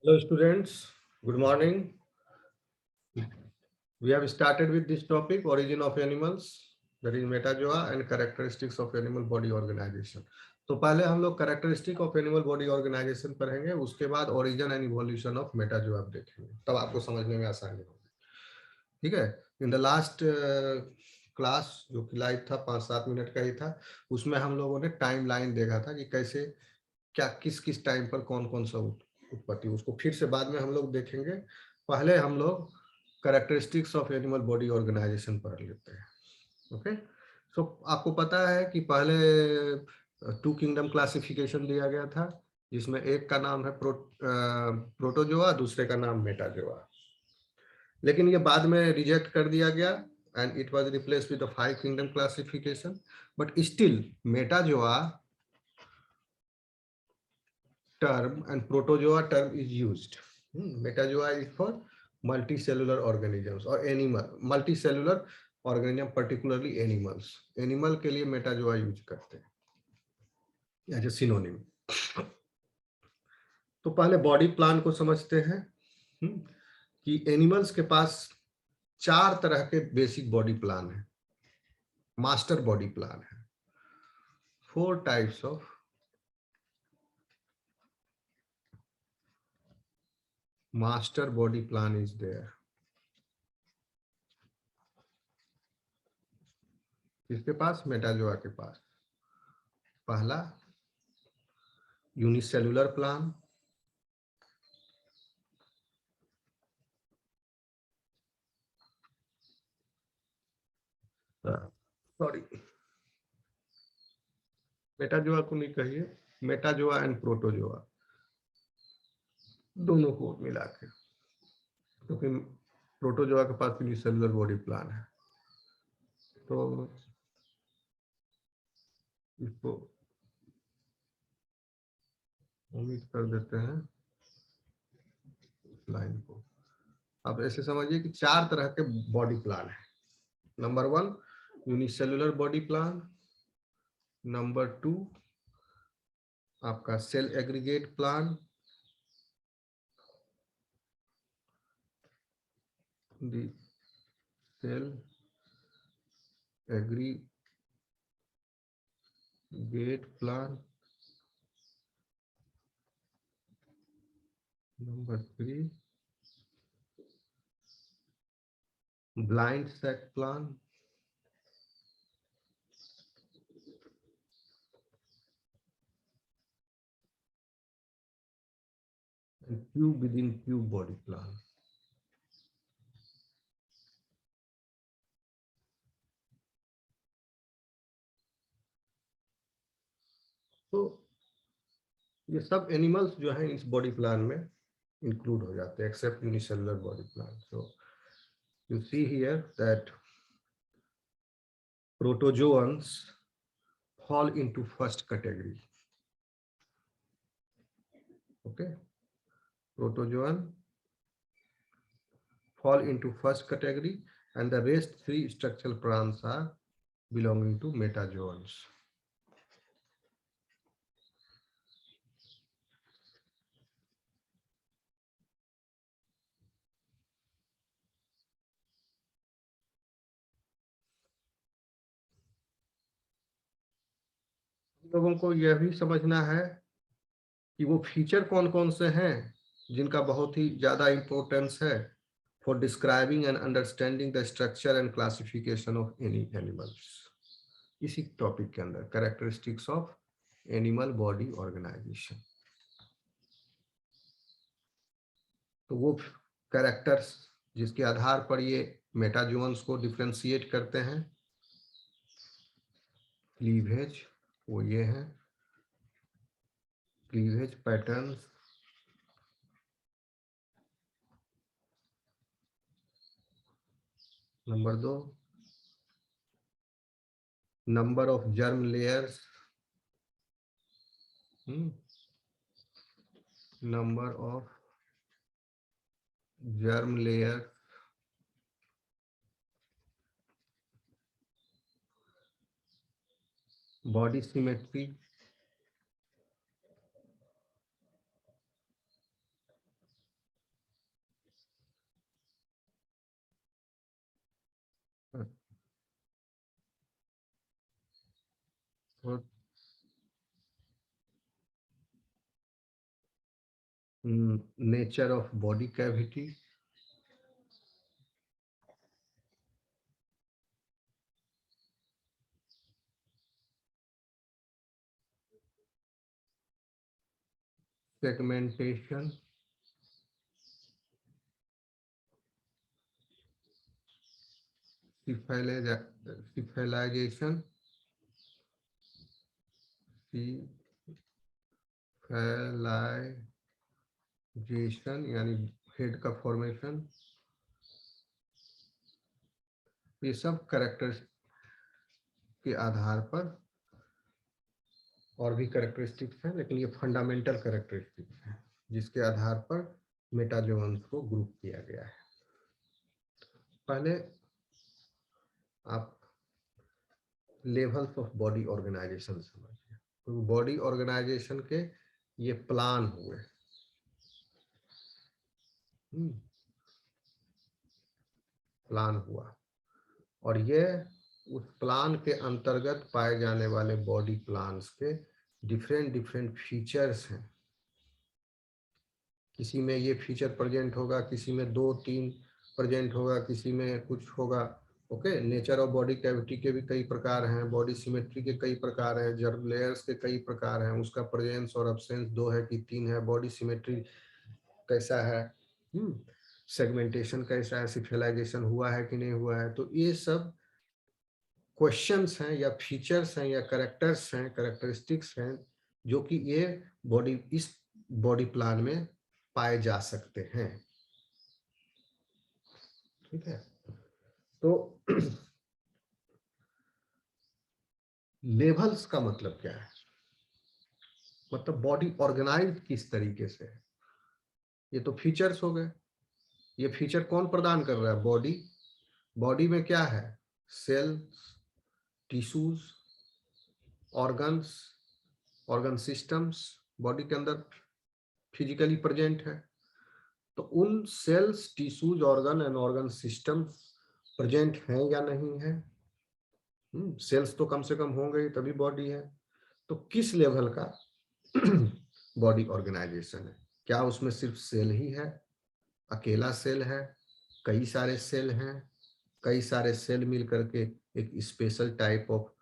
Hello students, good morning. We have started with this topic, origin of animals, that is metazoa and characteristics of animal body organization. तो पहले हम लोग characteristic of animal body organization पढ़ेंगे, उसके बाद origin and evolution of metazoa देखेंगे, तब आपको समझने में आसानी होगी। ठीक है। इन द लास्ट क्लास जो कि लाइव था 5-7 मिनट का ही था, उसमें हम लोगों ने टाइम लाइन देखा था कि कैसे क्या किस किस टाइम पर कौन कौन सा उत्पत्ति, उसको फिर से बाद में हम लोग देखेंगे। पहले हम लोग characteristics of animal body organization पढ़ लेते हैं। ओके, सो आपको पता है कि पहले 2 किंगडम क्लासिफिकेशन दिया गया था, जिसमें एक का नाम है प्रोटोजोआ, दूसरे का नाम मेटाजोआ। लेकिन ये बाद में रिजेक्ट कर दिया गया and it was replaced with the 5 kingdom classification, but still Metazoa term and protozoa term is used. Metazoa is for multicellular organisms or animal, multicellular organism, particularly animals. Animal के लिए Metazoa use करते हैं as a synonym. तो पहले body plan को समझते हैं कि एनिमल्स के पास 4 तरह के बेसिक बॉडी प्लान है, मास्टर बॉडी प्लान है। 4 types of master body plan is there. किसके पास? मेटाजोआ के पास। पहला यूनिसेलुलर प्लान, सॉरी मेटाजोआ को नहीं कहिए, मेटाजोआ एंड प्रोटोजोआ दोनों को मिला के, क्योंकि प्रोटोजोआ के पास यूनिसेलुलर बॉडी प्लान है। तो इसको उम्मीद कर देते हैं लाइन को। अब ऐसे समझिए कि 4 तरह के बॉडी प्लान है। Number 1 unicellular body plan, number 2 आपका cell aggregate plan, the cell aggregate plan, number 3 blind sac plan, and tube within tube body plan. तो ये सब एनिमल्स जो हैं इस बॉडी प्लान में इंक्लूड हो जाते हैं except unicellular body plan. So you see here that protozoans fall into first category. Okay, protozoan fall into first category and the rest 3 structural plants are belonging to metazoans. लोगों को यह भी समझना है कि वो फीचर कौन कौन से हैं जिनका बहुत ही ज्यादा इंपॉर्टेंस है for describing and understanding the structure and classification of any animals. इसी टॉपिक के अंदर characteristics of animal body organisation. तो वो कैरेक्टर्स जिसके आधार पर ये मेटाजोन्स को डिफरेंशिएट करते हैं। क्लीवेज, वो ये है cleavage patterns, number 2 number of germ layers, number of germ layer, body symmetry, nature of body cavity, segmentation, cephalization, यानी हेड का फॉर्मेशन, ये सब कैरेक्टर के आधार पर, और भी कैरेक्टरिस्टिक्स हैं लेकिन ये फंडामेंटल कैरेक्टरिस्टिक्स हैं जिसके आधार पर मेटाजोन्स को ग्रुप किया गया है। पहले आप लेवल्स ऑफ बॉडी ऑर्गेनाइजेशन समझिए। तो बॉडी ऑर्गेनाइजेशन के ये प्लान हुए, प्लान हुआ, और ये उस प्लान के अंतर्गत पाए जाने वाले बॉडी प्लान्स के डिफरेंट डिफरेंट फीचर्स हैं। किसी में ये फीचर प्रेजेंट होगा, किसी में 2-3 प्रेजेंट होगा, किसी में कुछ होगा। Okay, nature of body cavity के भी कई प्रकार हैं, बॉडी सिमेट्री के कई प्रकार हैं, जर्म लेयर्स के कई प्रकार हैं, उसका प्रेजेंस और अब्सेंस 2 है कि 3 है, बॉडी सिमेट्री कैसा है, सेगमेंटेशन कैसा है, सिफिलाइजेशन हुआ है कि नहीं हुआ है। तो ये सब क्वेश्चंस हैं या फीचर्स हैं या कैरेक्टर्स हैं, कैरेक्टरिस्टिक्स हैं जो कि ये बॉडी, इस बॉडी प्लान में पाए जा सकते हैं। ठीक है, तो लेवल्स का मतलब क्या है, मतलब बॉडी ऑर्गेनाइज किस तरीके से है। ये तो फीचर्स हो गए। ये फीचर कौन प्रदान कर रहा है? बॉडी। बॉडी में क्या है? Cells, tissues, organs, organ systems body के अंदर फिजिकली प्रेजेंट है। तो उन cells, tissues, organ and organ system present हैं या नहीं है? सेल्स तो कम से कम होंगे ही तभी बॉडी है। तो किस लेवल का बॉडी ऑर्गेनाइजेशन है? क्या उसमें सिर्फ सेल ही है, अकेला सेल है, कई सारे सेल हैं, कई सारे सेल मिल करके एक स्पेशल टाइप ऑफ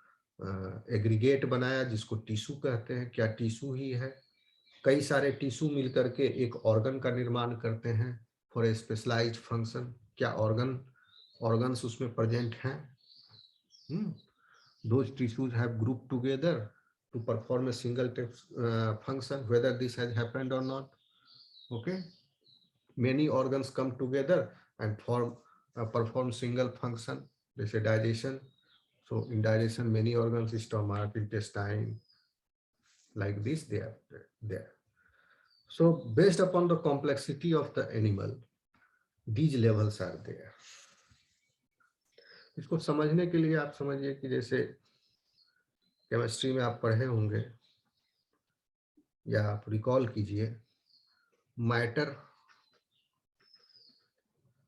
एग्रीगेट बनाया जिसको टिश्यू कहते हैं? क्या टिश्यू ही है? कई सारे टिश्यू मिल करके एक ऑर्गन का निर्माण करते हैं फॉर ए स्पेशलाइज्ड फंक्शन। क्या ऑर्गन्स उसमें प्रेजेंट हैं? Those tissues have grouped together to perform a single function, whether this has happened or not. Okay, many organs come together and perform single function. They say digestion. So in digestion, many organs, stomach, intestine, like this, they are there. So based upon the complexity of the animal, these levels are there. इसको समझने के लिए आप समझिए कि जैसे chemistry में आप पढ़े होंगे या आप रिकॉल कीजिए, मैटर,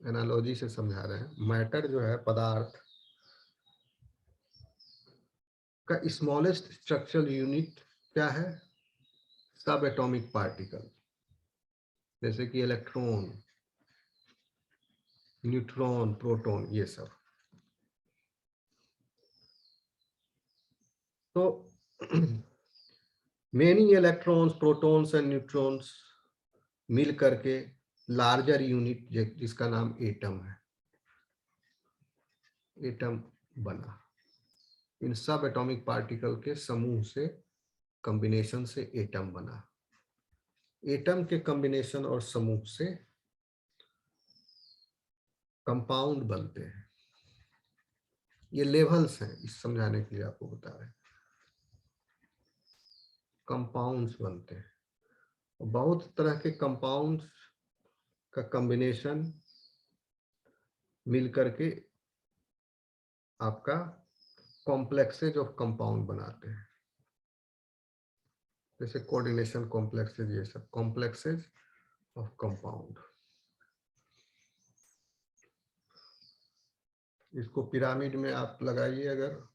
एनालॉजी से समझा रहे हैं। मैटर जो है, पदार्थ का स्मॉलेस्ट स्ट्रक्चरल यूनिट क्या है? सब एटॉमिक पार्टिकल, जैसे कि इलेक्ट्रॉन, न्यूट्रॉन, प्रोटॉन, ये सब। तो many electrons, protons and neutrons मिल करके लार्जर यूनिट जिसका नाम एटम है, एटम बना। इन सब एटॉमिक पार्टिकल के समूह से, कॉम्बिनेशन से एटम बना। एटम के कॉम्बिनेशन और समूह से कंपाउंड बनते हैं। ये लेवल्स हैं, इस समझाने के लिए आपको बता रहे हैं। कंपाउंड्स बनते हैं, बहुत तरह के कंपाउंड्स का कॉम्बिनेशन मिल करके आपका कॉम्प्लेक्सेज ऑफ कंपाउंड बनाते हैं, जैसे कोऑर्डिनेशन कॉम्प्लेक्सेज, ये सब कॉम्प्लेक्सेज ऑफ कंपाउंड। इसको पिरामिड में आप लगाइए अगर,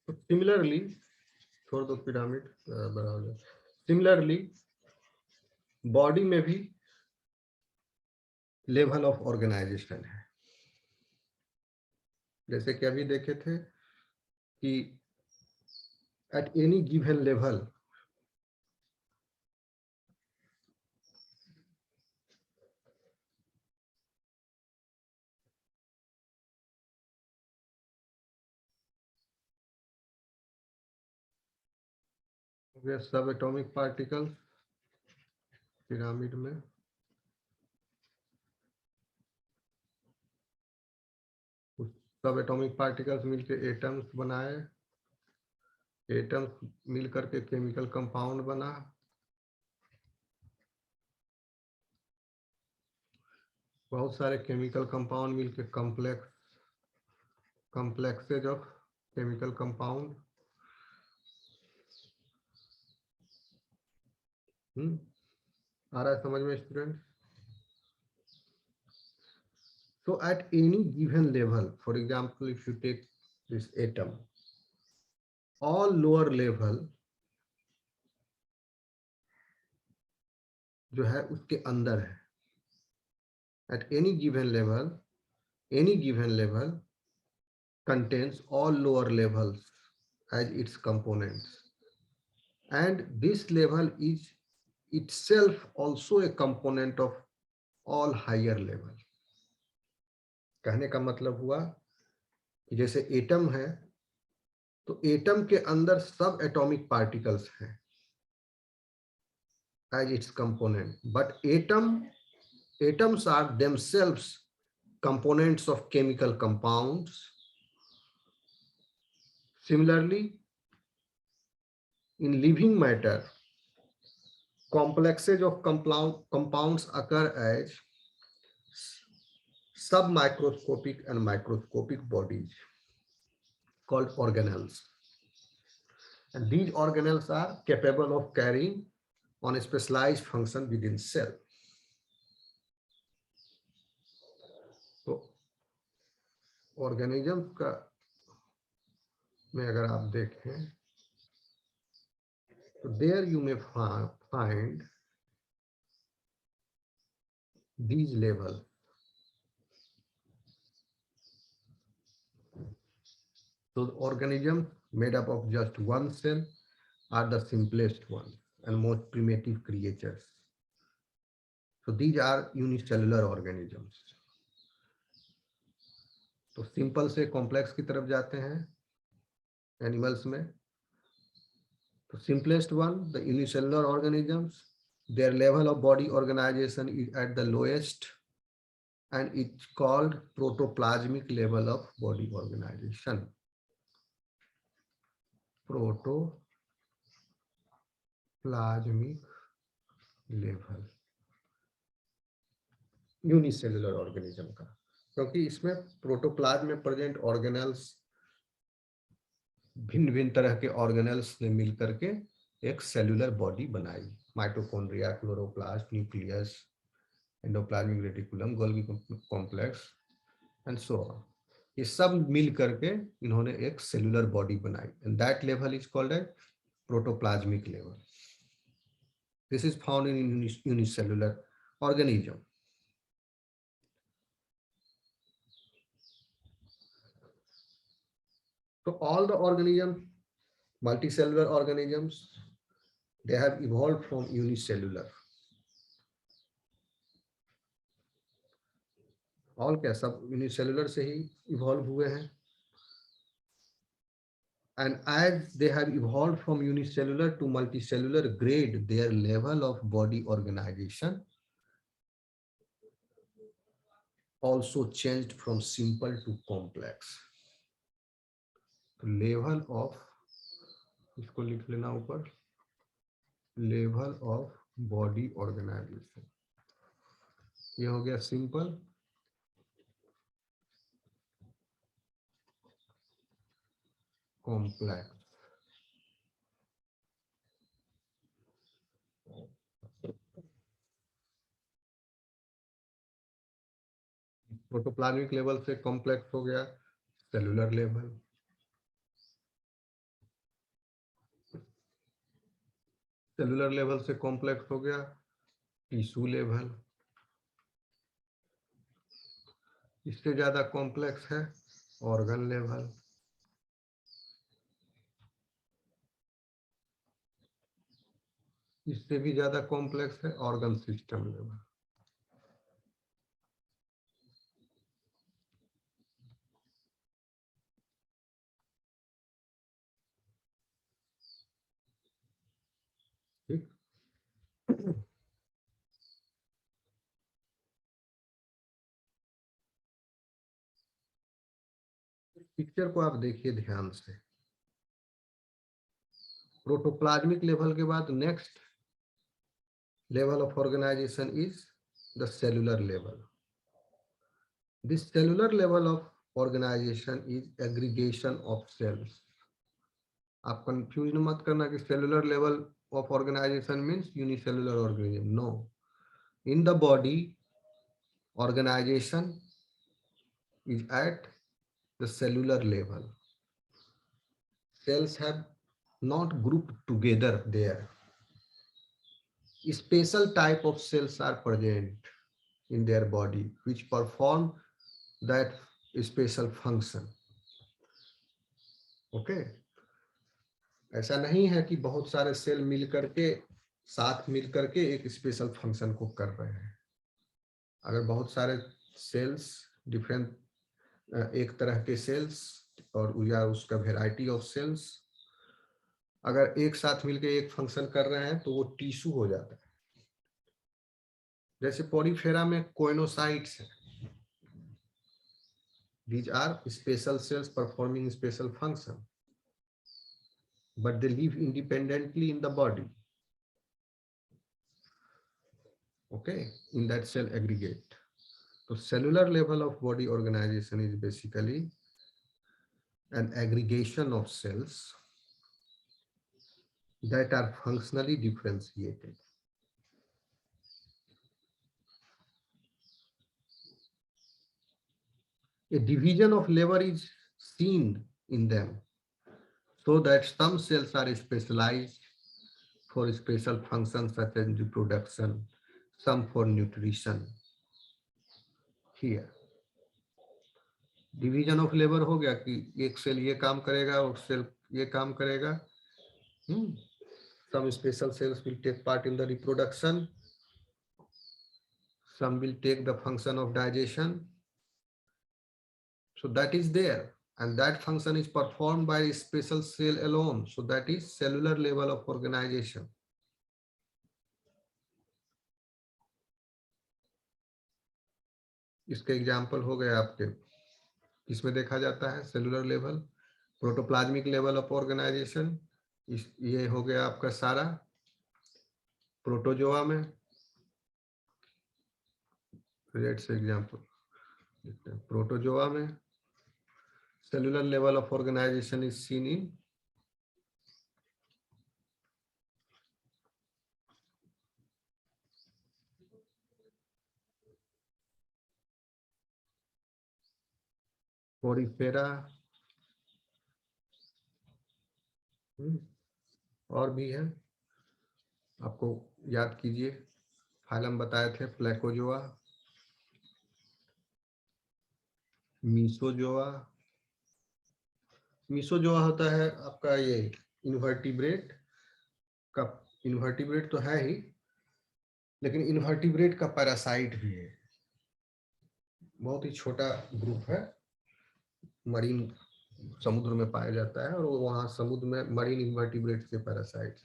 तो सिमिलरली छोड़ दो पिरामिड बराबर। सिमिलरली बॉडी में भी लेवल ऑफ ऑर्गेनाइजेशन है, जैसे कि अभी देखे थे कि एट एनी गिवन लेवल सब एटॉमिक पार्टिकल पिरामिड में सब एटॉमिक पार्टिकल्स मिलकर एटम्स बनाए, एटम्स मिलकर के केमिकल कंपाउंड बना, बहुत सारे केमिकल कंपाउंड मिलकर कॉम्प्लेक्सेज ऑफ केमिकल कंपाउंड। आ रहा है समझ में student? So at any given level, for example, if you take this atom, all lower level जो है उसके अंदर है, at any given level contains all lower levels as its components, and this level is itself also a component of all higher level। कहने का मतलब हुआ कि जैसे एटम है तो एटम के अंदर सब एटॉमिक पार्टिकल्स हैं as its component, but atoms are themselves components of chemical compounds। Similarly, in living matter, complexes of compounds occur as submicroscopic and microscopic bodies called organelles, and these organelles are capable of carrying on a specialized function within cell। तो organism का में अगर आप देखें तो there you may find these levels। So the organisms made up of just one cell are the simplest one and most primitive creatures। So these are unicellular organisms। तो simple से complex की तरफ जाते हैं एनिमल्स में। तो simplest one the unicellular organisms, their level of body organization is at the lowest and it's called protoplasmic level of body organization। Protoplasmic level unicellular organism का, क्योंकि इसमें प्रोटोप्लाज्म में प्रेजेंट ऑर्गेनेल्स भिन्न भिन्न तरह के ऑर्गेनेल्स ने मिलकर के एक सेलुलर बॉडी बनाई। Mitochondria, chloroplast, nucleus, endoplasmic reticulum, Golgi complex and so on, ये सब मिल करके इन्होंने एक सेलुलर बॉडी बनाई and that level is called as protoplasmic level. This is found in unicellular organism. So all the organisms, multicellular organisms, they have evolved from unicellular। all क्या सब unicellular से ही इवॉल्व हुए हैं। And as they have evolved from unicellular to multicellular grade, their level of body organization also changed from simple to complex। Level of, इसको लिख लेना ऊपर, level of body organisation, ये हो गया सिंपल, कॉम्प्लेक्स। प्रोटोप्लाज्मिक लेवल से complex हो गया सेलुलर लेवल। सेलुलर लेवल से कॉम्प्लेक्स हो गया टिश्यू लेवल, इससे ज्यादा कॉम्प्लेक्स है ऑर्गन लेवल, इससे भी ज्यादा कॉम्प्लेक्स है ऑर्गन सिस्टम लेवल। ठीक, पिक्चर को आप देखिए ध्यान से। प्रोटोप्लाज्मिक लेवल के बाद next level of organization is the cellular level. This cellular level of organization is aggregation of cells. आप कंफ्यूज मत करना कि cellular level of organization means unicellular organism. No. In the body, organization is at the cellular level. Cells have not grouped together there. Special type of cells are present in their body which perform that special function. Okay ऐसा नहीं है कि बहुत सारे cell मिल करके साथ मिल करके एक स्पेशल फंक्शन को कर रहे हैं। अगर बहुत सारे सेल्स डिफरेंट एक तरह के सेल्स और या उसका वेराइटी ऑफ सेल्स अगर एक साथ मिलकर एक फंक्शन कर रहे हैं तो वो टिश्यू हो जाता है। जैसे पोरीफेरा में कोइनोसाइट्स है, these are special cells performing special function, but they live independently in the body, okay, in that cell aggregate. So cellular level of body organization is basically an aggregation of cells that are functionally differentiated. A division of labor is seen in them so that some cells are specialized for special functions such as reproduction, some for nutrition. Here, division of labor हो गया कि एक cell ये काम करेगा और cell ये काम करेगा. Some special cells will take part in the reproduction. Some will take the function of digestion. So that is there. And that function is performed by a special cell alone. So that is cellular level of organization. इसके example हो गए आपके, इसमें देखा जाता है cellular level, protoplasmic level of organization, ये हो गया आपका सारा प्रोटोजोआ में. लेट्स एग्जाम्पल प्रोटोजोआ में cellular level of organization is seen in porifera और भी है, आपको याद कीजिए फाइलम बताए थे, प्लेकोजोआ, मीसोजोआ. मीसोजोआ होता है आपका ये इन्वर्टिब्रेट का, इन्वर्टिब्रेट तो है ही लेकिन इन्वर्टिब्रेट का पैरासाइट भी है, बहुत ही छोटा ग्रुप है, मरीन समुद्र में पाया जाता है और वो वहाँ समुद्र में मरीन इन्वर्टिब्रेट के पैरासाइट.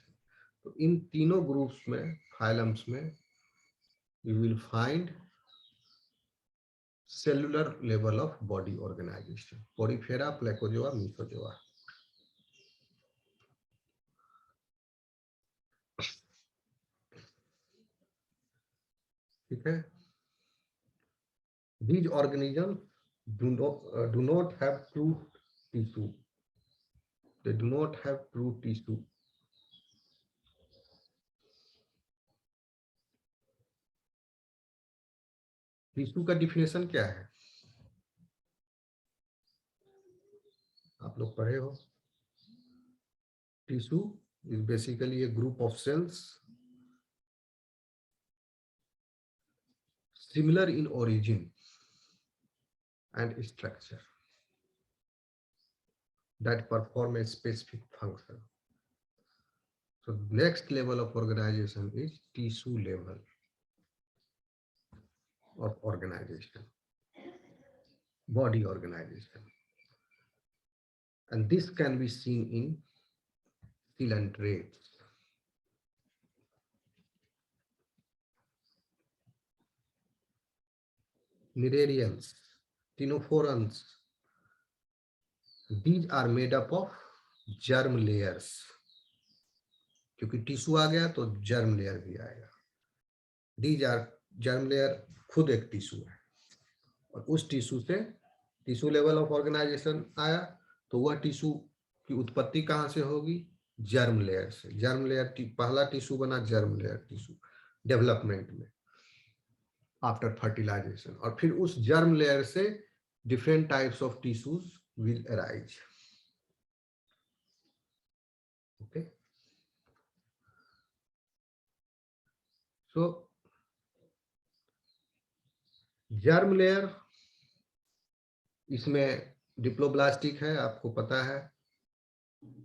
तो इन तीनों ग्रुप्स में फाइलम्स में you will find cellular level of body organization, porifera, placozoa, mesozoa. ठीक है. These organisms do not have true tissue. They do not have true tissue. Tissue का डिफिनेशन क्या है आप लोग पढ़े हो? Tissue is basically a group of cells similar in origin and structure that perform a specific function. So next level of organization is tissue level of organization, body organization. And this can be seen in coelentrates. Cnidarians, ctenophorans, these are made up of germ layers. क्योंकि tissue आ गया तो germ layer भी आएगा. These are germ layer खुद एक tissue है और उस टिश्यू से टिश्यू लेवल ऑफ ऑर्गेनाइजेशन आया तो वह टिश्यू की उत्पत्ति कहां से होगी? जर्म लेयर से. जर्म लेयर पहला टिश्यू बना जर्म लेयर टिश्यू डेवलपमेंट में आफ्टर फर्टिलाइजेशन, और फिर उस जर्म लेयर से different types of tissues will arise. Okay, so germ layer इसमें डिप्लोब्लास्टिक है, आपको पता है.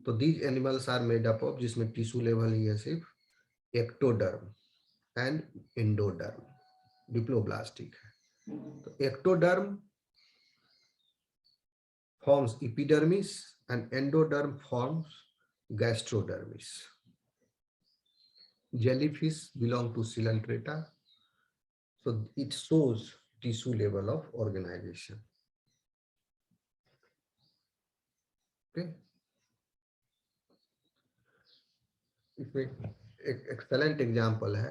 तो these animals are made up of, जिसमें टिश्यू लेवल ही है सिर्फ एक्टोडर्म एंड एंडोडर्म. डिप्लोब्लास्टिक है. तो ectoderm forms epidermis and endoderm forms gastrodermis. Jellyfish belong to Coelenterata, so it shows tissue level of organization. Okay, इसमें एक excellent example है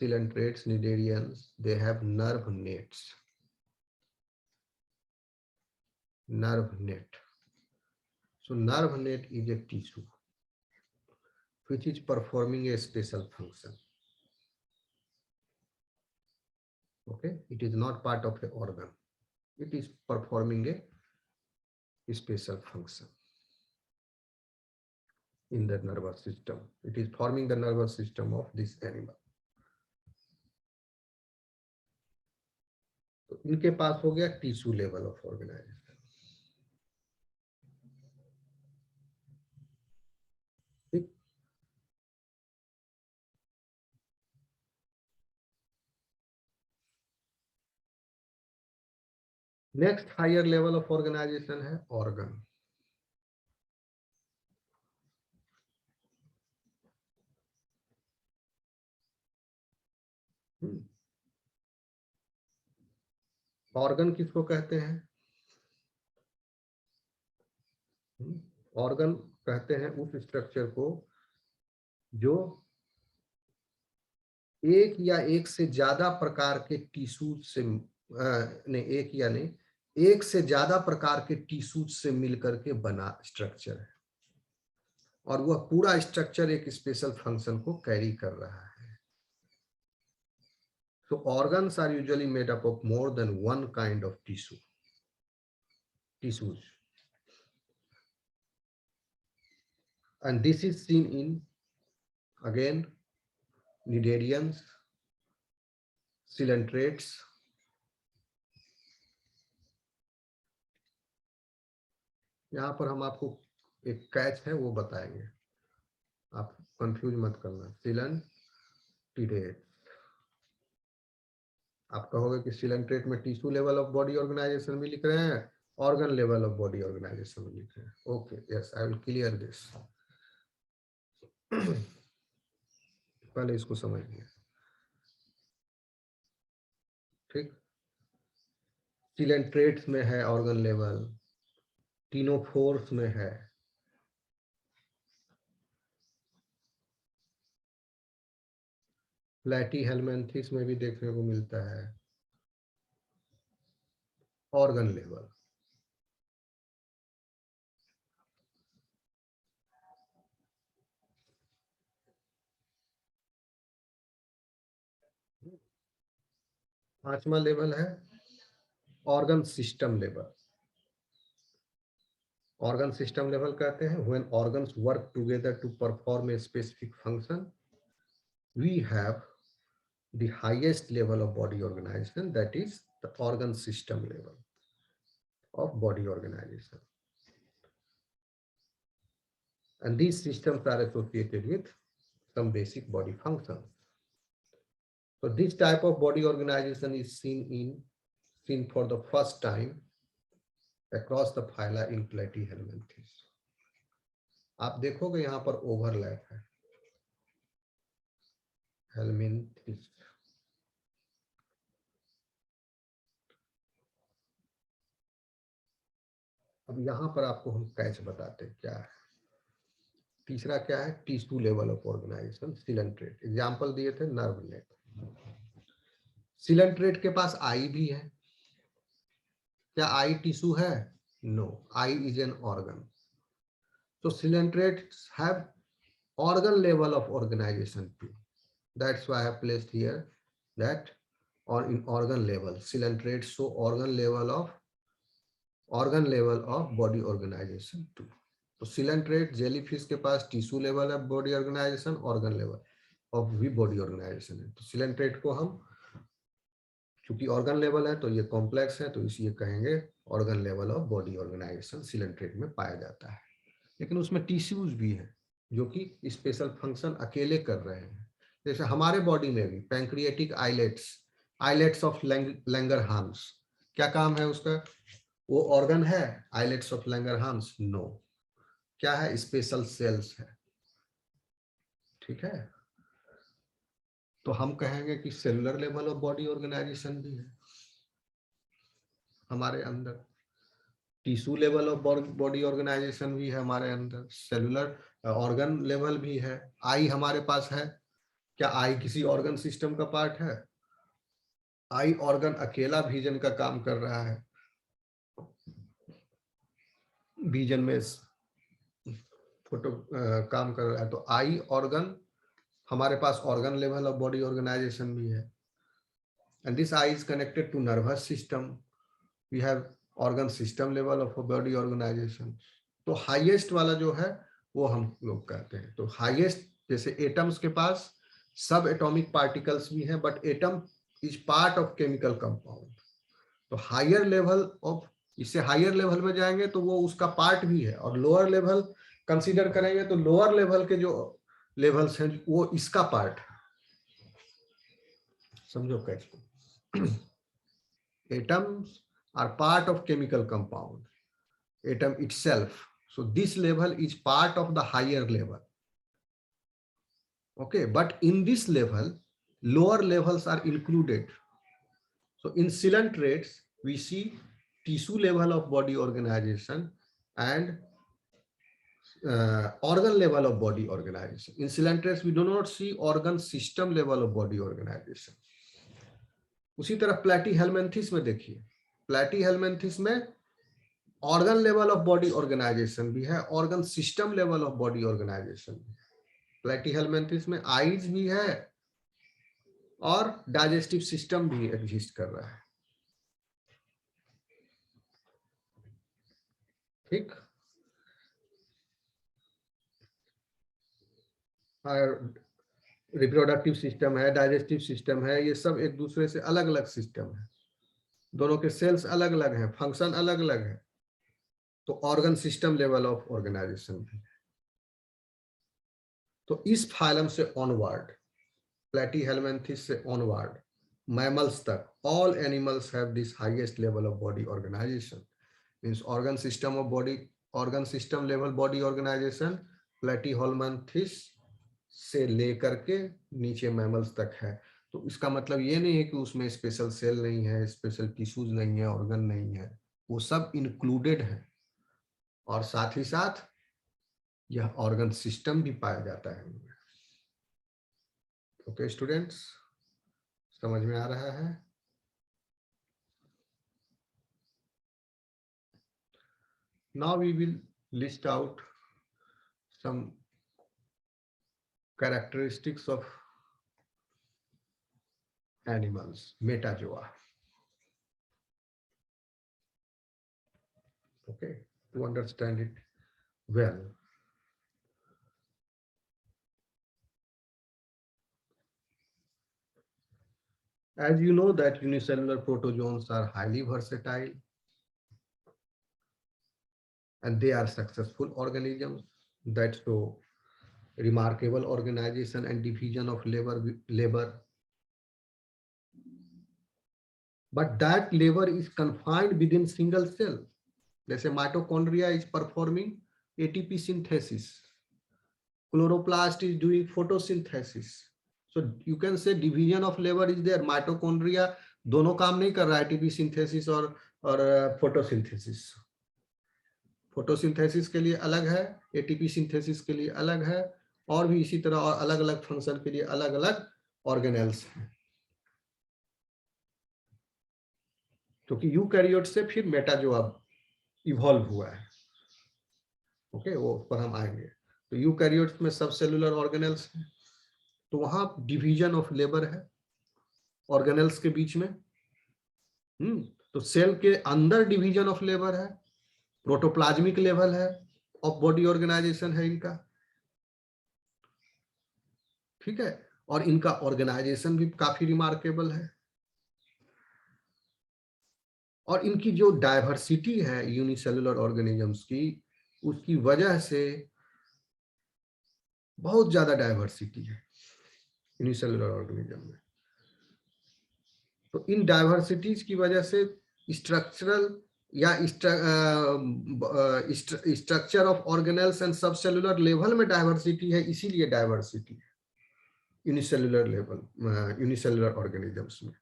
Coelenterates, Cnidarians. They have nerve nets. Nerve net. So nerve net is a tissue which is performing a special function. Okay, it is not part of an organ. It is performing a special function in the nervous system. It is forming the nervous system of this animal. तो इनके पास हो गया tissue level of organization. Next higher level of organization है organ. Organ किसको कहते हैं? Organ कहते हैं उस स्ट्रक्चर को जो एक या एक से ज्यादा प्रकार के टिश्यू से एक से ज्यादा प्रकार के टिश्यू से मिलकर के बना स्ट्रक्चर है और वह पूरा स्ट्रक्चर एक स्पेशल फंक्शन को कैरी कर रहा है. So organs are usually made up of more than one kind of tissues. And this is seen in, again, Cnidarians, Coelentrates. यहाँ पर हम आपको एक कैच है वो बताएंगे, आप कंफ्यूज मत करना. Coelentrates, आप कहोगे कि Coelentrate में tissue level of body organisation भी लिख रहे हैं, organ level of body organisation भी लिख रहे हैं. Okay, yes, I will clear this. पहले इसको समझिए. ठीक, Coelentrates में है ऑर्गन लेवल, टिनोफोर्स में है, प्लैटीहेल्मिन्थेस में भी देखने को मिलता है ऑर्गन लेवल. पांचवा लेवल है organ system level. Organ system level कहते हैं when organs work together to perform a specific function we have the highest level of body organization, that is the organ system level of body organization, and these systems are associated with some basic body functions. So this type of body organization is seen for the first time across the phyla in Platyhelminthes. आप देखोगे यहाँ पर overlap है helminths. अब यहाँ पर आपको हम कैच बताते हैं क्या है। तीसरा क्या है, tissue level of organization, coelenterate. Example दिए थे नर्व नेट। सिलेंट्रेट के पास आई भी है, क्या आई टिश्यू है? No, eye is an organ. तो coelenterates have organ level of organization too. That's why I have placed here that or in organ level, coelentrates show organ level of body organization too. तो coelentrate jellyfish के पास tissue level है body organization, organ level of भी body organization है। तो coelentrate को हम चूंकि ऑर्गन लेवल है तो ये कॉम्प्लेक्स है, तो इसलिए कहेंगे organ level of body organization coelentrate में पाया जाता है। लेकिन उसमें टिश्यूज भी है जो कि स्पेशल फंक्शन अकेले कर रहे हैं। जैसे हमारे बॉडी में भी पैंक्रियाटिक आइलेट्स ऑफ लैंगरहान्स, क्या काम है उसका? वो ऑर्गन है आइलेट्स ऑफ लैंगरहान्स? नो, क्या है? स्पेशल सेल्स है। ठीक है, तो हम कहेंगे कि cellular level of body organisation भी है हमारे अंदर, tissue level of body organisation भी है हमारे अंदर, सेलुलर ऑर्गन लेवल भी है। आई हमारे पास है, क्या आई किसी ऑर्गन सिस्टम का पार्ट है? आई ऑर्गन अकेला विजन का काम कर रहा है, विजन में फोटो काम कर रहा है। तो आई ऑर्गन हमारे पास organ level of body organisation भी है। And this eye is connected to nervous system, we have organ system level of body organisation. तो हाईएस्ट वाला जो है वो हम लोग कहते हैं। तो हाईएस्ट, जैसे एटम्स के पास सब एटॉमिक पार्टिकल्स भी हैं, but atom is part of chemical compound. तो हायर लेवल ऑफ, इससे हायर लेवल में जाएंगे तो वो उसका पार्ट भी है, और लोअर लेवल कंसीडर करेंगे तो लोअर लेवल के जो लेवल्स हैं वो इसका पार्ट है। समझो कैसे? Atoms are part of chemical compound, atom itself. So this level is part of the higher level. Okay, but in this level, lower levels are included. So in coelentrates, we see tissue level of body organization and organ level of body organization. In coelentrates, we do not see organ system level of body organization. उसी तरह Platyhelminthes में देखिए, platyhelminthes में organ level of body organisation भी है, organ system level of body organisation भी है। Platyhelminthes में आईज भी है और डाइजेस्टिव सिस्टम भी एग्जिस्ट कर रहा है। ठीक, और रिप्रोडक्टिव सिस्टम है, डाइजेस्टिव सिस्टम है, ये सब एक दूसरे से अलग अलग सिस्टम है, दोनों के सेल्स अलग अलग हैं, फंक्शन अलग अलग है। तो organ system level of organisation भी है। तो इस फाइलम से ऑनवर्ड, प्लैटीहेल्मिन्थिस से ऑनवर्ड मैमल्स तक, all animals have this highest level of body organisation. Means organ system of body, organ system level body organisation platyhelminthes से लेकर के नीचे मैमल्स तक है। तो इसका मतलब ये नहीं है कि उसमें स्पेशल सेल नहीं है, स्पेशल टिश्यूज नहीं है, ऑर्गन नहीं है, वो सब इंक्लूडेड है। और साथ ही साथ यह ऑर्गन सिस्टम भी पाया जाता है उनमें। ओके स्टूडेंट्स, समझ में आ रहा है? Now we will list out some characteristics of animals, metazoa. Okay, to understand it well. As you know that unicellular protozoans are highly versatile and they are successful organisms that show remarkable organization and division of labor. But that labor is confined within single cell. जैसे mitochondria is performing ATP synthesis. Chloroplast is doing photosynthesis. So you can say division of labor is there. Mitochondria दोनों काम नहीं कर रहा है, ATP synthesis और photosynthesis. Photosynthesis के लिए अलग है, एटीपी सिंथेसिस के लिए अलग है, और भी इसी तरह और अलग अलग फंक्शन के लिए अलग अलग ऑर्गेनेल्स हैं. क्योंकि यूकैरियोट से फिर मेटाजोआ इवॉल्व हुआ है. ओके, वो पर हम आएंगे. तो यूकैरियोट्स में सब सेलुलर ऑर्गेनेल्स हैं, तो वहां डिवीजन ऑफ लेबर है ऑर्गेनेल्स के बीच में. तो सेल के अंदर डिवीजन ऑफ लेबर है, प्रोटोप्लाज्मिक लेवल है, ऑफ बॉडी ऑर्गेनाइजेशन है इनका. ठीक है, और इनका ऑर्गेनाइजेशन भी काफी रिमार्केबल है. और इनकी जो डाइवर्सिटी है यूनिसेलुलर ऑर्गेनिजम्स की, उसकी वजह से बहुत ज्यादा डाइवर्सिटी है यूनिसेलुलर ऑर्गेनिज्म में. तो इन डाइवर्सिटीज की वजह से स्ट्रक्चरल या स्ट्रक्चर ऑफ ऑर्गेनेल्स एंड सब सेलुलर लेवल में डाइवर्सिटी है, इसीलिए डाइवर्सिटी है यूनिसेलुलर लेवल यूनिसेलुलर ऑर्गेनिजम्स में.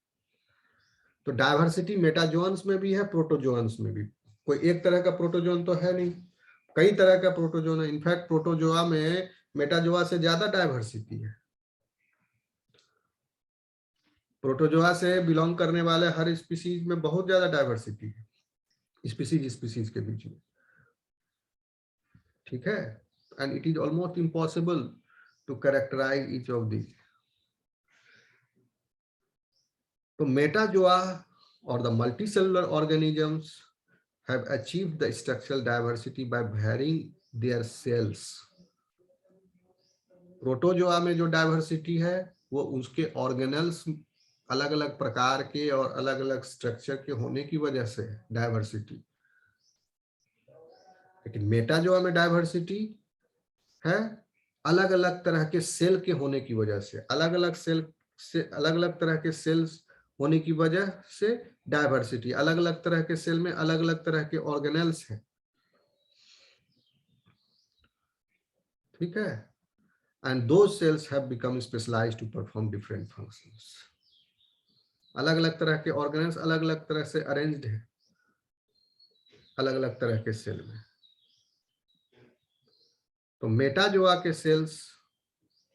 तो डाइवर्सिटी मेटाजोन्स में भी है, प्रोटोजोन्स में भी. कोई एक तरह का प्रोटोजोन तो है नहीं, कई तरह का प्रोटोजोन है. इनफैक्ट प्रोटोजोआ में मेटाजोआ से ज्यादा डाइवर्सिटी है. प्रोटोजोआ से बिलोंग करने वाले हर स्पीसीज में बहुत ज्यादा डाइवर्सिटी है, स्पीसीज के बीच में. ठीक है, and it is almost impossible to characterize each of this. तो metazoa or the multicellular organisms have achieved the structural diversity by varying their cells. Protozoa में जो डाइवर्सिटी है वो उसके ऑर्गेनल्स अलग अलग प्रकार के और अलग अलग स्ट्रक्चर के होने की वजह से डाइवर्सिटी. लेकिन मेटाजोआ में डाइवर्सिटी है अलग अलग तरह के सेल के होने की वजह से, अलग अलग सेल से अलग अलग तरह के सेल्स होने की वजह से डाइवर्सिटी. अलग अलग तरह के सेल में अलग अलग तरह के ऑर्गेनेल्स हैं. ठीक है, and those cells have become specialized to perform different functions. अलग अलग तरह के ऑर्गेनेल्स अलग अलग तरह से अरेंज्ड है अलग अलग तरह के सेल में. तो मेटाजोआ के सेल्स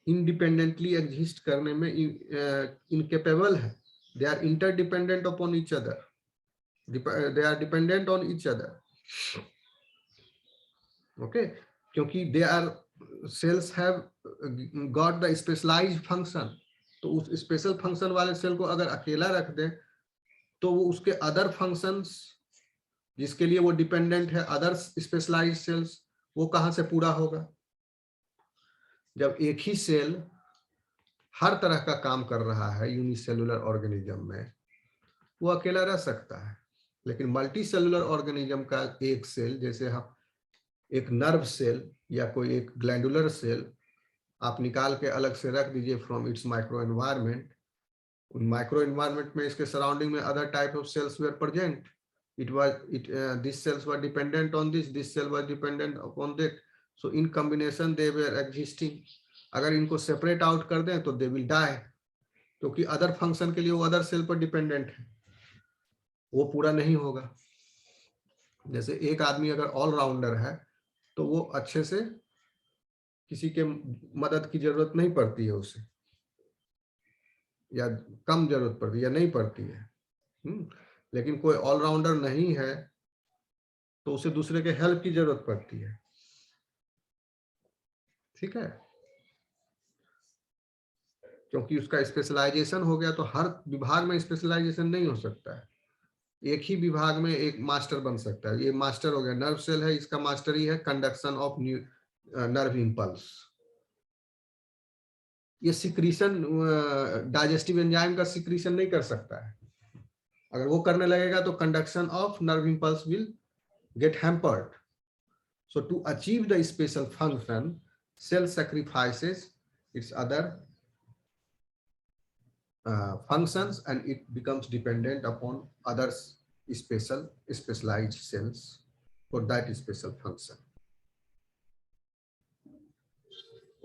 इंडिपेंडेंटली एग्जिस्ट करने में इनकेपेबल है. They are interdependent upon each other. They are dependent on each other. Okay, क्योंकि they are cells have got the specialized function. तो उस स्पेशल फंक्शन वाले सेल को अगर अकेला रख दें तो वो उसके अदर फंक्शंस जिसके लिए वो डिपेंडेंट है, अदर स्पेशलाइज्ड सेल्स, वो कहां से पूरा होगा. जब एक ही सेल हर तरह का काम कर रहा है यूनिसेलुलर ऑर्गेनिज्म में, वो अकेला रह सकता है. लेकिन मल्टी सेलुलर ऑर्गेनिज्म का एक सेल, जैसे हम एक नर्व सेल या कोई एक ग्लैंडुलर सेल आप निकाल के अलग से रख दीजिए फ्रॉम इट्स माइक्रो एनवायरनमेंट. उन माइक्रो एनवायरनमेंट में इसके सराउंडिंग में other type of cells were present. This cells were dependent on this cell were dependent upon that. So in combination they were existing. अगर इनको सेपरेट आउट कर दें तो they will die, क्योंकि other function के लिए वो अदर सेल पर डिपेंडेंट है, वो पूरा नहीं होगा. जैसे एक आदमी अगर ऑलराउंडर है तो वो अच्छे से किसी के मदद की जरूरत नहीं पड़ती है उसे, या कम जरूरत पड़ती है या नहीं पड़ती है. लेकिन कोई ऑलराउंडर नहीं है तो उसे दूसरे के हेल्प की जरूरत पड़ती है. ठीक है, क्योंकि उसका स्पेशलाइजेशन हो गया तो हर विभाग में स्पेशलाइजेशन नहीं हो सकता है. एक ही विभाग में एक मास्टर बन सकता है। ये मास्टर हो गया, नर्व सेल है, इसका मास्टर ही है कंडक्शन ऑफ नर्व इम्पल्स। ये सिक्रीशन डाइजेस्टिव एंजाइम का सिक्रीशन नहीं कर सकता है। अगर वो करने लगेगा तो conduction of nerve impulse will get hampered. So to achieve the special function, cell sacrifices its other functions and it becomes dependent upon other specialized cells for that special function.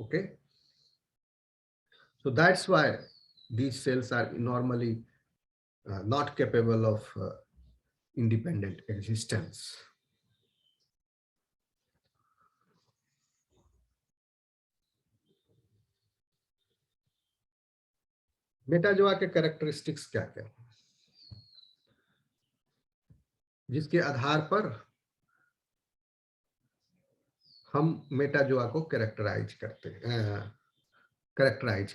Okay. So that's why these cells are normally not capable of independent existence. Metazoa के characteristics क्या क्या, जिसके आधार पर हम Metazoa को characterise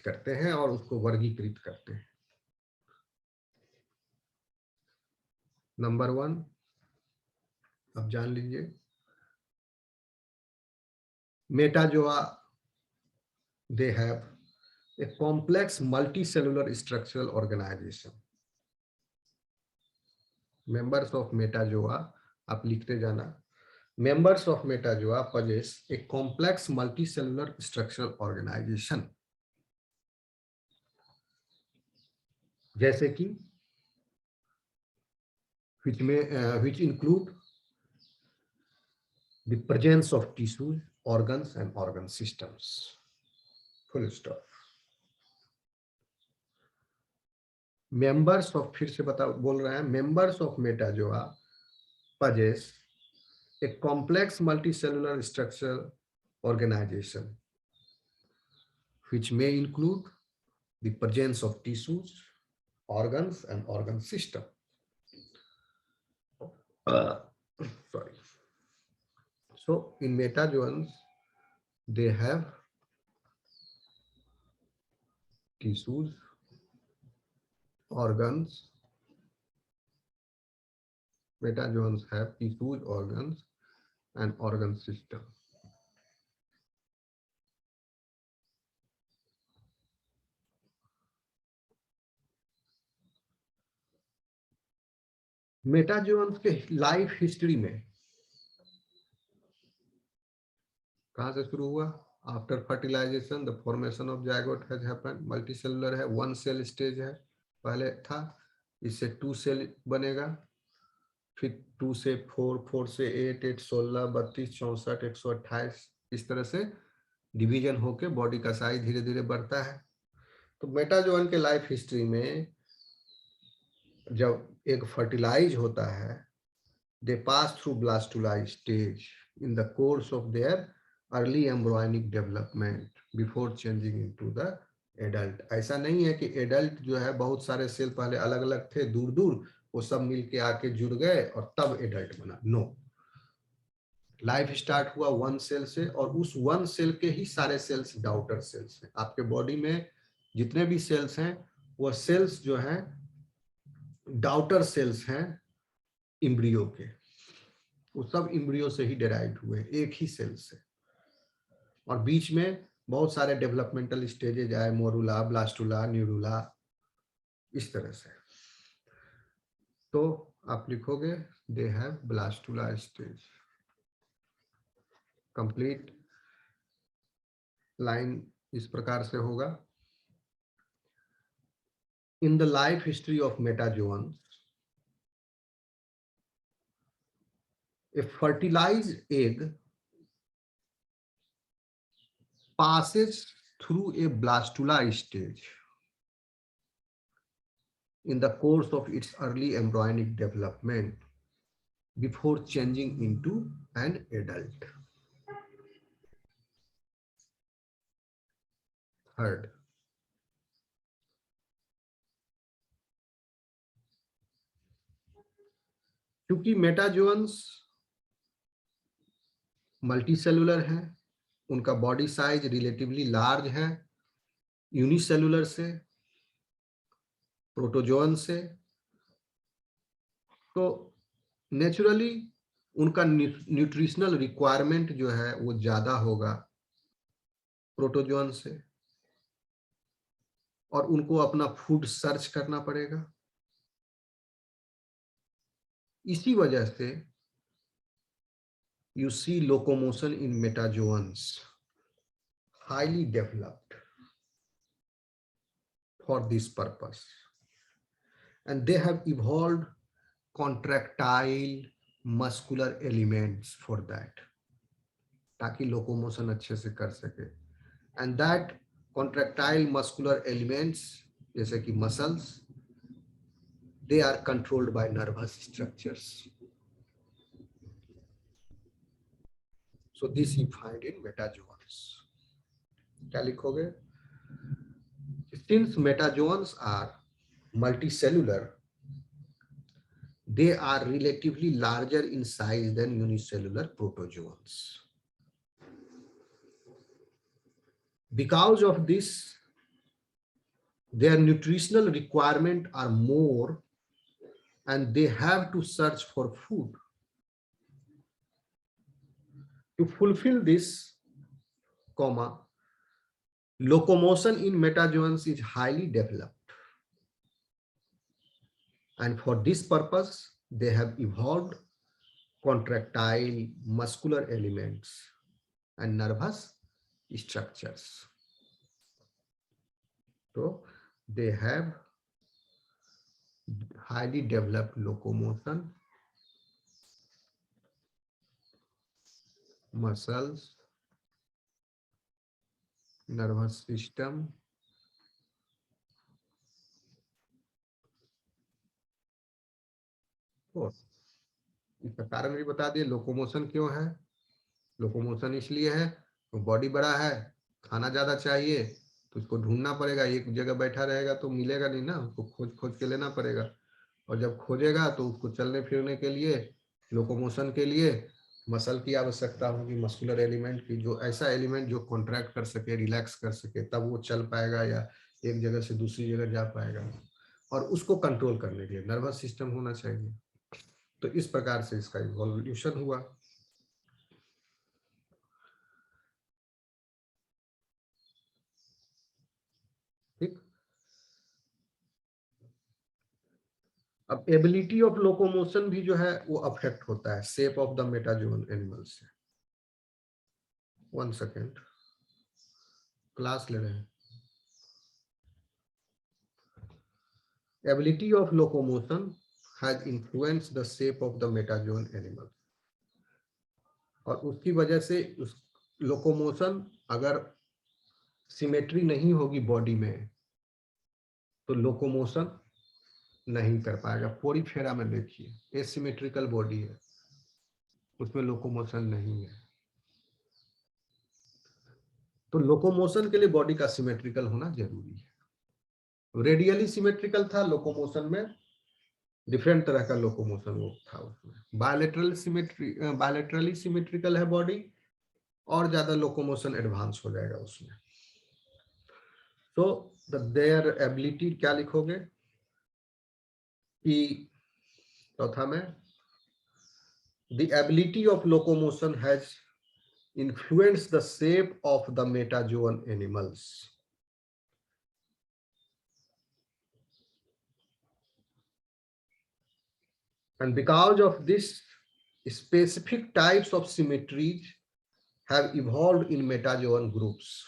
करते हैं और उसको वर्गीकृत करते हैं। नंबर 1 अब जान लीजिए, metazoa they have a complex multicellular structural organization. Members of metazoa, आप लिखते जाना, members of metazoa possess a complex multicellular structural organization, जैसे कि which include the presence of tissues, organs and organ systems. Full stop. Members of, फिर से बोल रहे हैं, members of metazoa possess a complex multicellular structural organization which may include the presence of tissues, organs and organ system. Sorry. So in metazoans they have tissues, organs. Metazoans have tissues, organs and organ system. Metazoans के life history में कहां से शुरू हुआ? After fertilization the formation of zygote has happened. Multicellular है, 1 cell stage है, पहले था, इससे 2 सेल बनेगा, फिर 2 से 4, 4 से 8, 8 16, 32, 64, 128, इस तरह से डिवीजन होके बॉडी का साइज धीरे धीरे बढ़ता है। तो मेटाजोन के लाइफ हिस्ट्री में जब एक फर्टिलाइज होता है, they pass through blastula stage in the course of their early embryonic development before changing into the adult. ऐसा नहीं है कि एडल्ट जो है बहुत सारे सेल पहले अलग अलग थे दूर दूर, वो सब मिलके आके जुड़ गए और तब एडल्ट बना। नो, लाइफ स्टार्ट हुआ 1 सेल से और उस 1 सेल के ही सारे सेल्स डॉटर सेल्स हैं। आपके बॉडी में जितने भी सेल्स हैं वो सेल्स जो हैं डॉटर सेल्स हैं इम्ब्रियो के, वो सब इम्ब्रियो से ही डेराइव हुए, एक ही सेल से। और बीच में बहुत सारे डेवलपमेंटल स्टेजेज आए, मोरुला, ब्लास्टुला, न्यूरुला, इस तरह से। तो आप लिखोगे they have blastula stage. Complete line इस प्रकार से होगा, in the life history of metazoans a fertilized egg passes through a blastula stage in the course of its early embryonic development before changing into an adult. Third, क्योंकि मेटाजोन्स multicellular हैं, उनका body size relatively large है, unicellular से, protozoan से तो naturally उनका nutritional requirement जो है वो ज्यादा होगा प्रोटोजोअन से, और उनको अपना फूड सर्च करना पड़ेगा। इसी वजह से you see locomotion in metazoans highly developed for this purpose, and they have evolved contractile muscular elements for that, ताकि locomotion अच्छे से कर सके। and that contractile muscular elements जैसे कि muscles, they are controlled by nervous structures. So this you find in metazoans. क्या लिखोगे? Since metazoans are multicellular, they are relatively larger in size than unicellular protozoans. Because of this, their nutritional requirements are more, and they have to search for food. To fulfill this, locomotion in metazoans is highly developed. And for this purpose, they have evolved contractile muscular elements and nervous structures. So they have highly developed locomotion, muscles, nervous system, और इसका कारण भी बता दिए locomotion क्यों है। Locomotion इसलिए है तो बॉडी बड़ा है, खाना ज्यादा चाहिए, तो उसको ढूंढना पड़ेगा। एक जगह बैठा रहेगा तो मिलेगा नहीं ना, उसको खोज खोज के लेना पड़ेगा, और जब खोजेगा तो उसको चलने फिरने के लिए, लोकोमोशन के लिए मसल की आवश्यकता होगी, मस्कुलर एलिमेंट की, जो ऐसा एलिमेंट जो कॉन्ट्रैक्ट कर सके, रिलैक्स कर सके, तब वो चल पाएगा या एक जगह से दूसरी जगह जा पाएगा। और उसको कंट्रोल करने के लिए नर्वस सिस्टम होना चाहिए। तो इस प्रकार से इसका इवोल्यूशन हुआ। ठीक, अब एबिलिटी ऑफ लोकोमोशन भी जो है वो अफेक्ट होता है shape of the metazoan animal से। 1 सेकेंड, क्लास ले रहे हैं। Ability of locomotion has influenced the shape of the metazoan animal, और उसकी वजह से उस लोकोमोशन अगर सिमेट्री नहीं होगी बॉडी में तो लोकोमोशन नहीं कर पाएगा। पूरी फेरा में देखिए एसिमेट्रिकल बॉडी है, उसमें लोकोमोशन नहीं है। तो लोकोमोशन के लिए बॉडी का सिमेट्रिकल होना जरूरी है। रेडियली सिमेट्रिकल था लोकोमोशन में, डिफरेंट तरह का लोकोमोशन वो था उसमें। बायलैटरली सिमेट्रिकल है बॉडी, और ज्यादा लोकोमोशन एडवांस हो जाएगा उसमें। तो देयर एबिलिटी क्या लिखोगे कि चौथा में, the ability of locomotion has influenced the shape of the metazoan animals. And because of this, specific types of symmetries have evolved in metazoan groups.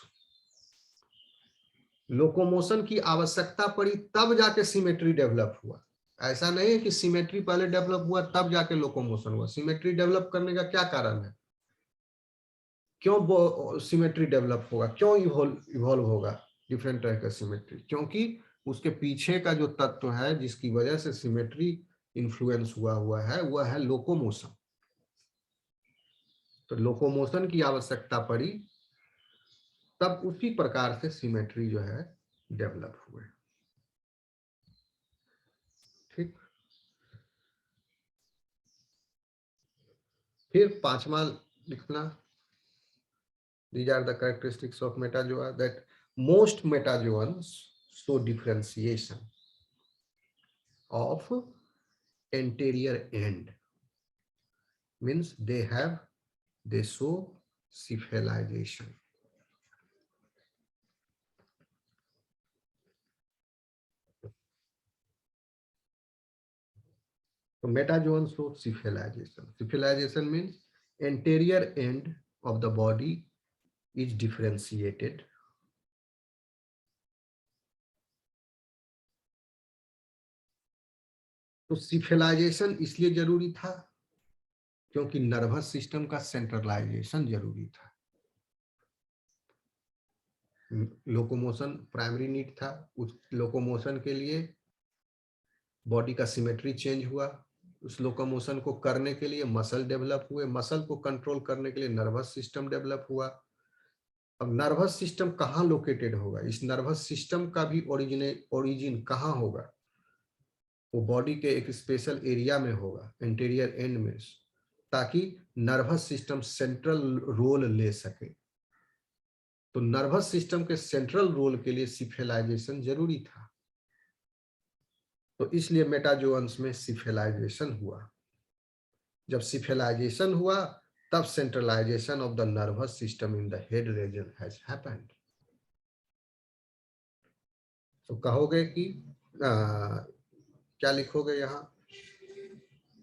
Locomotion की आवश्यकता पड़ी तब जाके सिमेट्री डेवलप हुआ। ऐसा नहीं है कि सिमेट्री पहले डेवलप हुआ तब जाके लोकोमोशन हुआ। सिमेट्री डेवलप करने का क्या कारण है, क्यों सिमेट्री डेवलप होगा, क्यों इवॉल्व होगा डिफरेंट टाइप का सिमेट्री? क्योंकि उसके पीछे का जो तत्व है जिसकी वजह से सिमेट्री इन्फ्लुएंस हुआ है वह है लोकोमोशन। तो लोकोमोशन की आवश्यकता पड़ी तब उसी प्रकार से सिमेट्री जो है डेवलप हुए। ठीक, फिर पांचवा लिखना, these are the characteristics of metazoa, that most metazoans show differentiation of anterior end, means they show cephalization. So metazoans show cephalization. Cephalization means anterior end of the body is differentiated. तो cephalisation इसलिए जरूरी था क्योंकि nervous system का centralisation जरूरी था। Locomotion primary need था, उस लोकोमोशन के लिए बॉडी का सिमेट्री चेंज हुआ, उस लोकोमोशन को करने के लिए मसल डेवलप हुए, मसल को कंट्रोल करने के लिए नर्वस सिस्टम डेवलप हुआ। अब नर्वस सिस्टम कहाँ लोकेटेड होगा, इस नर्वस सिस्टम का भी ओरिजिन कहाँ होगा, वो बॉडी के एक स्पेशल एरिया में होगा, एंटीरियर एंड में, ताकि नर्वस सिस्टम सेंट्रल रोल ले सके। तो नर्वस सिस्टम के सेंट्रल रोल के लिए सिफिलाइजेशन जरूरी था, तो इसलिए मेटाजोअन्स में सिफिलाइजेशन हुआ। जब सिफिलाइजेशन हुआ तब centralization of the nervous system in the head region has happened. तो कहोगे कि क्या लिखोगे यहाँ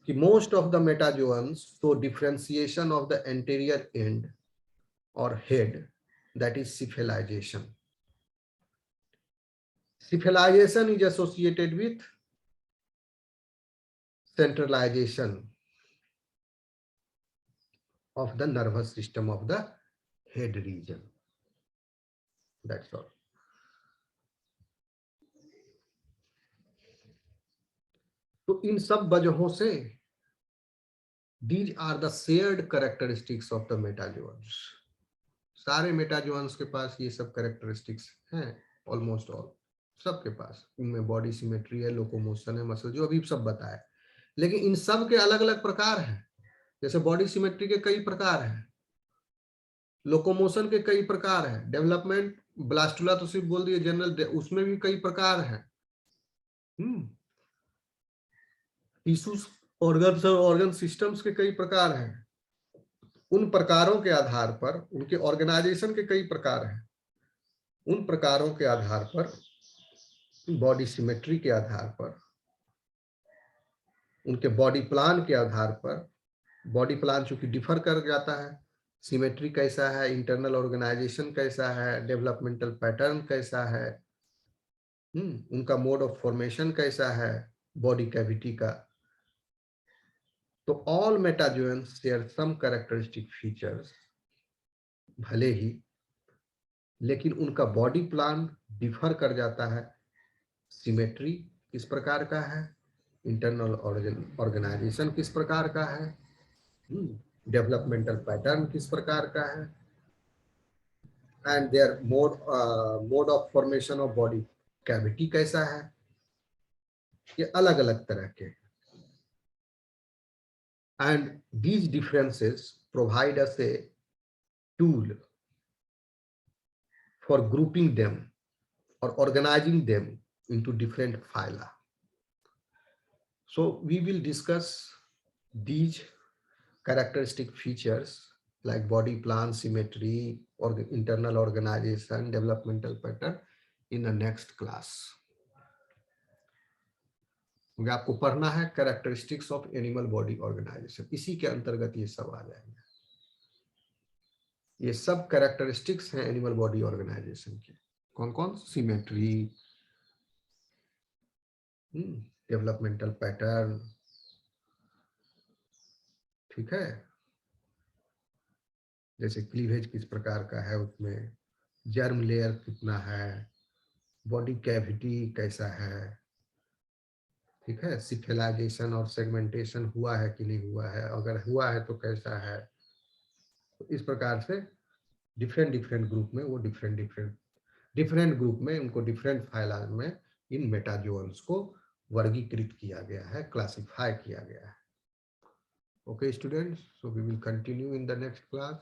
कि most of the metazoans show differentiation of the anterior end और head, that is cephalization. Cephalization is associated with centralization of the nervous system of the head region. That's all. तो इन सब वजहों से these are the shared characteristics of the metazoans. सारे मेटाजोन्स के पास ये सब characteristics हैं, ऑलमोस्ट ऑल सबके पास। इनमें बॉडी सिमेट्री है, लोकोमोशन है, मसल, जो अभी सब बताया। लेकिन इन सब के अलग अलग प्रकार हैं। जैसे बॉडी सिमेट्री के कई प्रकार हैं, लोकोमोशन के कई प्रकार हैं, डेवलपमेंट ब्लास्टुला तो सिर्फ बोल दिए जनरल, उसमें भी कई प्रकार हैं। टिश्यूज, ऑर्गन्स और ऑर्गन सिस्टम्स के कई प्रकार हैं। उन प्रकारों के आधार पर, उनके ऑर्गेनाइजेशन के कई प्रकार हैं, उन प्रकारों के आधार पर, बॉडी सिमेट्री के आधार पर, उनके बॉडी प्लान के आधार पर, बॉडी प्लान चूंकि डिफर कर जाता है, सिमेट्री कैसा है, इंटरनल ऑर्गेनाइजेशन कैसा है, डेवलपमेंटल पैटर्न कैसा है, उनका मोड ऑफ फॉर्मेशन कैसा है बॉडी कैविटी का। तो all metazoans share some characteristic features, भले ही, लेकिन उनका बॉडी प्लान डिफर कर जाता है। सिमेट्री किस प्रकार का है, इंटरनल ऑर्गेनाइजेशन किस प्रकार का है, डेवलपमेंटल पैटर्न किस प्रकार का है, and their mode of formation of body cavity कैसा है, ये अलग अलग तरह के। And these differences provide us a tool for grouping them or organizing them into different phyla. So we will discuss these characteristic features like body plan, symmetry, or internal organization, developmental pattern in the next class. आपको पढ़ना है characteristics of animal body organization, इसी के अंतर्गत ये सब आ जाएंगे। ये सब कैरेक्टरिस्टिक्स हैं एनिमल बॉडी ऑर्गेनाइजेशन के। कौन कौन? सिमेट्री, डेवलपमेंटल पैटर्न, ठीक है, जैसे क्लीवेज किस प्रकार का है, उसमें जर्म लेयर कितना है, बॉडी कैविटी कैसा है, ठीक है, सिफिलाइजेशन और सेगमेंटेशन हुआ है कि नहीं हुआ है, अगर हुआ है तो कैसा है। तो इस प्रकार से डिफरेंट ग्रुप में वो डिफरेंट ग्रुप में उनको डिफरेंट फाइला में इन मेटाजोअन्स को वर्गीकृत किया गया है, क्लासिफाई किया गया है। Okay students, so we will continue in the next class.